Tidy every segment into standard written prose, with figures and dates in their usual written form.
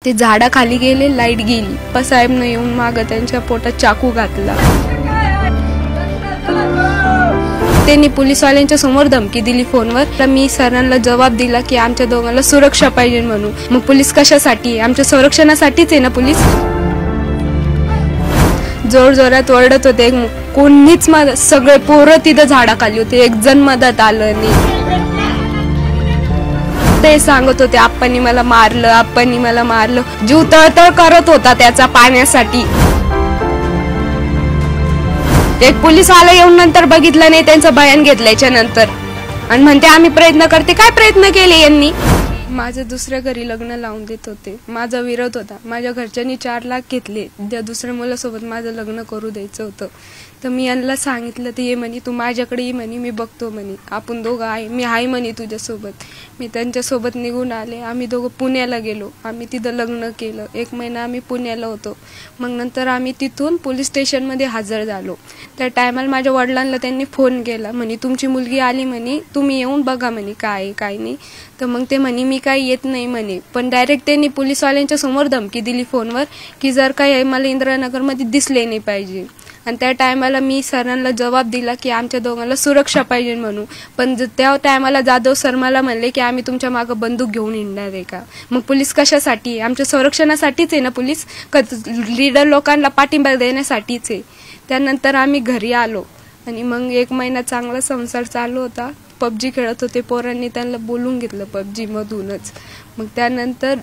ते झाडाखाली गेले, लाईट गेली. साहेबनं येऊन मागं त्यांच्या पोटात चाकू घातला. त्यांनी पोलिसवाल्यांच्या समोर धमकी दिली फोनवर. तर मी सरांना जबाब दिला की आमच्या दोघांना सुरक्षा पाहिजे म्हणून. मग पोलीस कशासाठी? आमच्या संरक्षणासाठीच आहे ना पोलीस. जोर जोरात ओरडत होते. कोणीच सगळे पोरं तिथं झाडाखाली होते, एक जण मदत आलं नाही. ते सांगत होते आप्पांनी मला मारलं, आप्पांनी मला मारलं. जीव तळतळ करत होता त्याचा पाण्यासाठी. एक पोलीस आला येऊन नंतर बघितलं नाही त्यांचं बयान घेतल्याच्या नंतर आणि म्हणते आम्ही प्रयत्न करते. काय प्रयत्न केले यांनी? माझं दुसऱ्या घरी लग्न लावून देत होते. माझा विरोध होता. माझ्या घरच्यांनी 4 लाख घेतले. त्या दुसऱ्या मुलासोबत माझं लग्न करू द्यायचं होतं. तर मी यांना सांगितलं, तर ये म्हणे तू माझ्याकडे ये म्हणे, मी बघतो म्हणे, आपण दोघं आहे, मी आहे म्हणे तुझ्यासोबत. मी त्यांच्यासोबत निघून आले. आम्ही दोघं पुण्याला गेलो. आम्ही तिथं लग्न केलं. 1 महिना आम्ही पुण्याला होतो. मग नंतर आम्ही तिथून पोलीस स्टेशनमध्ये हजर झालो. त्या टायमाला माझ्या वडिलांना त्यांनी फोन केला. म्हणे तुमची मुलगी आली म्हणे, तुम्ही येऊन बघा म्हणे काय आहे काय नाही. तर मग ते म्हणे मी काही येत नाही म्हणे. पण डायरेक्ट त्यांनी पोलिसवाल्यांच्या समोर धमकी दिली फोनवर की जर काही मला इंदिरानगरमध्ये दिसले नाही पाहिजे. आणि त्या टायमाला मी सरांना जबाब दिला की आमच्या दोघांना सुरक्षा पाहिजे म्हणून. पण त्या टायमाला जाधव सर मला म्हणले की आम्ही तुमच्या मागं बंदूक घेऊन येणार आहे का? मग पोलीस कशासाठी? आमच्या संरक्षणासाठीच आहे ना पोलीस. लीडर लोकांना पाठिंबा देण्यासाठीच आहे. त्यानंतर आम्ही घरी आलो आणि मग 1 महिना चांगला संसार चालू होता. पबजी खेळत होते पोरांनी, त्यांना बोलून घेतलं पबजी मधूनच. मग त्यानंतर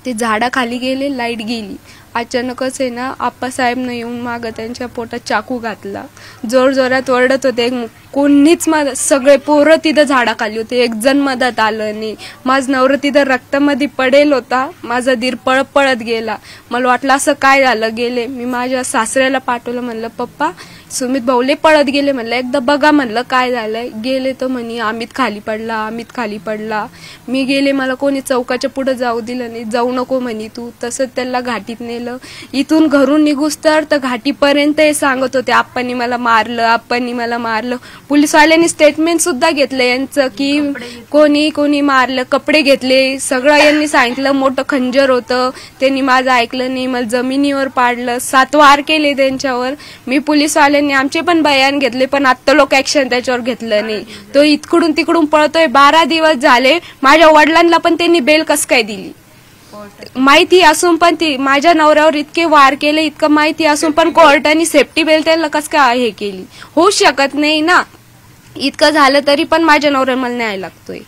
ते झाडाखाली गेले, लाईट गेली. अचानकच आहे ना आप्पासाहेबनं येऊन मागं त्यांच्या पोटात चाकू घातला. जोर जोरात ओरडत होते. कोणीच सगळे पोरं तिथं झाडाखाली होते, एक जण मदत आलं नाही. माझं नवरा तिथं रक्तामध्ये पडेल होता. माझा दीर पळत पळत गेला. मला वाटलं असं काय झालं. गेले मी माझ्या सासऱ्याला पाठवलं. म्हणलं पप्पा सुमित भाऊले पळत गेले. म्हणलं एकदा बघा म्हणलं काय झालंय. गेले तर म्हणे अमित खाली पडला, अमित खाली पडला. मी गेले, मला कोणी चौकाच्या पुढे जाऊ दिलं नाही. जाऊ नको म्हणे तू. तसंच त्याला घाटीत नेलं. इथून घरून निघूस तर घाटीपर्यंत हे सांगत होते आप्पांनी मला मारलं, आप्पांनी मला मारलं. पोलिसवाल्यांनी स्टेटमेंट सुद्धा घेतलं यांचं की कोणी कोणी मारलं, कपडे घेतले, सगळं यांनी सांगितलं. मोठं खंजर होतं, त्यांनी माझं ऐकलं नाही. मला जमिनीवर पाडलं, 7 वार केले त्यांच्यावर. मी पोलिसवाल्यांनी आमचे पण बयान घेतले, पण आत्ता लोक ऍक्शन त्याच्यावर घेतलं नाही. तो इकडून तिकडून पळतोय. 12 दिवस झाले. माझ्या वडिलांना पण त्यांनी बेल कस काय दिली माहिती असून पण ती माझ्या नवऱ्यावर इतके वार केले, इतकं माहिती असून पण कोर्टाने सेफ्टी बेल्ट त्याला कस काय हे केली? होऊ शकत नाही ना. इतकं झालं तरी पण माझ्या नवऱ्याला मला न्याय लागतोय.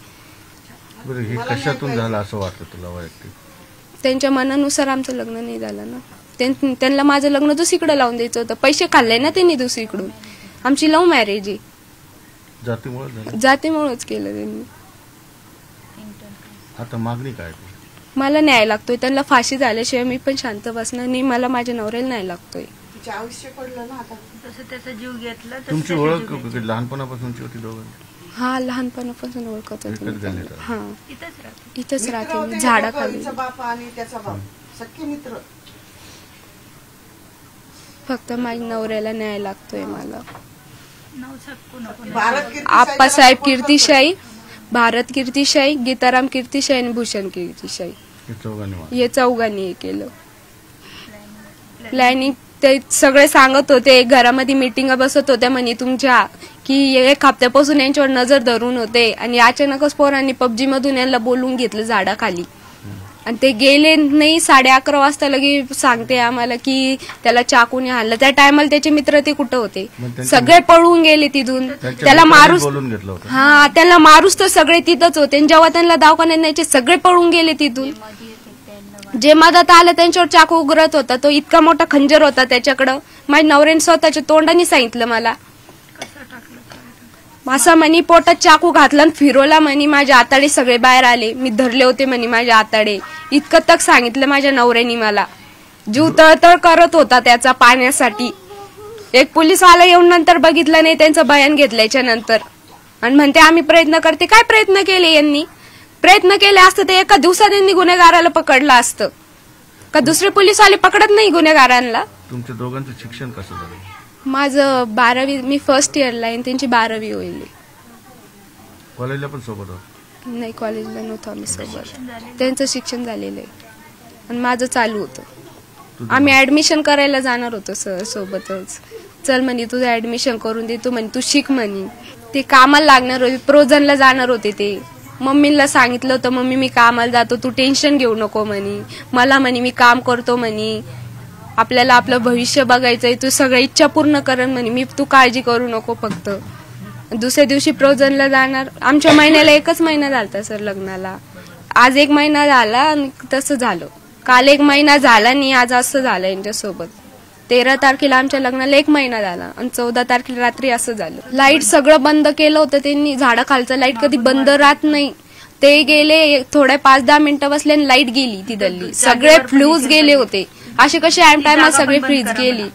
हे कशातून झालं असं वाटतं तुला वैयक्तिक? त्यांच्या मनानुसार आमचं लग्न नाही झालं ना. त्यांना माझं लग्न दुसरीकडे लावून द्यायचं होतं. पैसे खाल्ले ना त्यांनी दुसरीकडून. आमची लव्ह मॅरेज आहे. जातीमुळेच केलं त्यांनी. आता मागणी काय? मला न्याय लागतोय. त्यांना फाशी झाल्याशिवाय मी पण शांत बसणार नाही. मला माझ्या नवऱ्याला न्याय लागतोय. आयुष्य पडलं ना आता. तसं त्याचा जीव घेतला. तुमची ओळख लहानपणापासूनची होती दोघांची? हा, लहानपणापासून ओळखत होती. हा, इथंच राहते झाडाखाली. फक्त माझ्या नवऱ्याला न्याय लागतोय मला. आप्पासाहेब कीर्तिशाही, भारत कीर्तिशाही, गीताराम कीर्तिशाही आणि भूषण कीर्तिशाही हे चौघांनी हे केलं. प्लॅनिंग ते सगळे सांगत होते. घरामध्ये मीटिंग बसत होत्या म्हणे तुमच्या की 1 हप्त्यापासून यांच्यावर नजर धरून होते. आणि अचानकच पोरांनी पबजी मधून यांना बोलून घेतलं झाडाखाली. आणि ते गेले नाही. 11:30 वाजता लगे सांगते आम्हाला की त्याला चाकूने हाणलं. त्या टायमाला त्याचे मित्र ते कुठं होते? सगळे पळून गेले तिथून. त्याला मारूस, हा त्याला मारूस तर सगळे तिथंच होते. जेव्हा त्यांना दवाखान्यात न्यायचे सगळे पळून गेले तिथून. जे मदत आलं त्यांच्यावर चाकू उघडत होता. तो इतका मोठा खंजर होता त्याच्याकडं. माझ्या नवऱ्याने स्वतःच्या तोंडाने सांगितलं मला. असं म्हणे पोटात चाकू घातला आणि फिरवला म्हणे. माझे आताडे सगळे बाहेर आले. मी धरले होते म्हणे माझे आताडे. इतकं तक सांगितलं माझ्या नवऱ्याने मला. जीव तळतळ करत होता त्याचा पाण्यासाठी. एक पोलीस आला येऊन नंतर बघितलं नाही त्यांचं बयान घेतल्याच्या नंतर आणि म्हणते आम्ही प्रयत्न करते. काय प्रयत्न केले यांनी? प्रयत्न केले असतं ते एका दिवसात यांनी गुन्हेगाराला पकडलं असतं का? दुसरे पोलीस आले पकडत नाही गुन्हेगारांना. तुमच्या दोघांचं शिक्षण कसं झालं? माझं 12वी, मी फर्स्ट इयरला आहे. त्यांची 12वी होईल. कॉलेजला पण सोबत? नाही, कॉलेजला नव्हतं आम्ही सोबत. त्यांचं शिक्षण झालेलं आहे. आणि माझं चालू होतं. आम्ही ऍडमिशन करायला जाणार होतो सर सोबतच. चल म्हणे तुझं ऍडमिशन करून दे, तू म्हणे तू शिक म्हणे. ते कामाला लागणार होते, प्रोजनला जाणार होते ते. मम्मीला सांगितलं होतं, मम्मी मी कामाला जातो, तू टेन्शन घेऊ नको म्हणे. मला म्हणे मी काम करतो म्हणे, आपल्याला आपलं भविष्य बघायचंय, तू सगळ्या इच्छा पूर्ण करण म्हणे, मी तू काळजी करू नको फक्त. दुसऱ्या दिवशी प्रोजनला जाणार. आमच्या महिन्याला 1च महिना झालता सर लग्नाला. आज 1 महिना झाला आणि तसं झालं. काल 1 महिना झाला आणि आज असं झालं यांच्यासोबत. 13 तारखेला आमच्या लग्नाला 1 महिना झाला आणि 14 तारखेला रात्री असं झालं. लाईट सगळं बंद केलं होतं त्यांनी. झाडाखालचं लाईट कधी बंद राहत नाही. ते गेले, थोड्या 5-10 मिनिटं बसले आणि लाईट गेली ती दल्ली. सगळे फ्यूज गेले होते. असे कसे टायमात सगळे फ्रीज गेली.